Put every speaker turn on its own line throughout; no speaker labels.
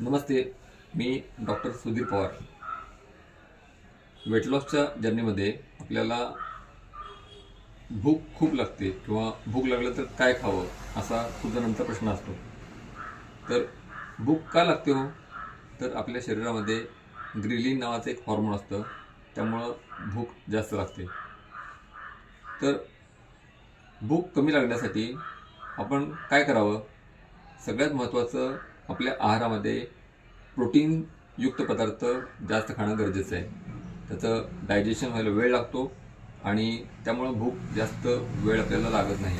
नमस्ते, मी doctor Sudhir Pawar. Weight लॉसच्या जर्नीमध्ये आपल्याला भूक खूप लागते किंवा भूक लागलं तर काय खावं असा खूप जणांचा प्रश्न असतो. तर भूक का लागते हो? तर आपल्या शरीरामध्ये ग्रिलिन नावाचं एक हॉर्मोन असतं, त्यामुळं भूक जास्त लागते. तर भूक कमी लागण्यासाठी आपण काय करावं? सगळ्यात महत्त्वाचं, आपल्या आहारामध्ये प्रोटीनयुक्त पदार्थ जास्त खाणं गरजेचं आहे. त्याचं डायजेशन व्हायला वेळ लागतो आणि त्यामुळं भूक जास्त वेळ आपल्याला लागत नाही.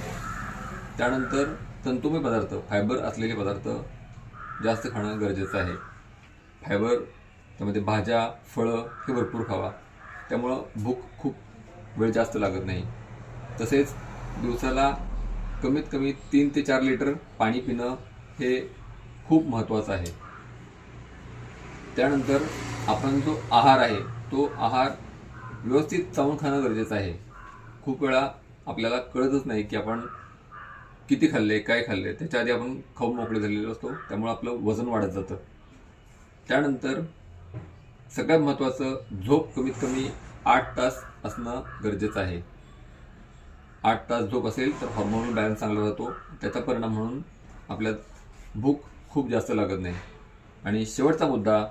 त्यानंतर तंतुमय पदार्थ, फायबर असलेले पदार्थ जास्त खाणं गरजेचं आहे. फायबर, त्यामध्ये भाज्या, फळं हे भरपूर खावा, त्यामुळं भूक खूप वेळ जास्त लागत नाही. तसेच दिवसाला कमीत कमी 3 ते 4 लिटर पाणी पिणं हे खूप महत्त्वाचं आहे. त्यानंतर आपण जो आहार आहे तो आहार व्यवस्थित चावून खाणं गरजेचं आहे. खूप वेळा आपल्याला कळतच नाही की आपण किती खाल्ले, काय खाल्ले, त्याच्या आधी आपण खाऊन मोकळे झालेलो असतो, त्यामुळे आपलं वजन वाढत जातं. त्यानंतर सगळ्यात महत्त्वाचं, झोप कमीत कमी 8 तास असणं गरजेचं आहे. 8 तास झोप असेल तर हार्मोनल बॅलन्स चांगला राहतो. त्याचा परिणाम म्हणून आपल्यात भूक खूप जास्त लागत नाही. आणि शेवटचा मुद्दा,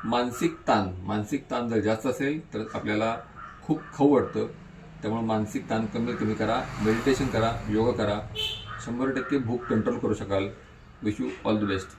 मानसिक ताण जर जास्त असेल तर आपल्याला खूप खाऊ वाटतं. त्यामुळे मानसिक ताण कमीत कमी करा, मेडिटेशन करा, योगा करा. 100% भूक कंट्रोल करू शकाल. Wish you all the best.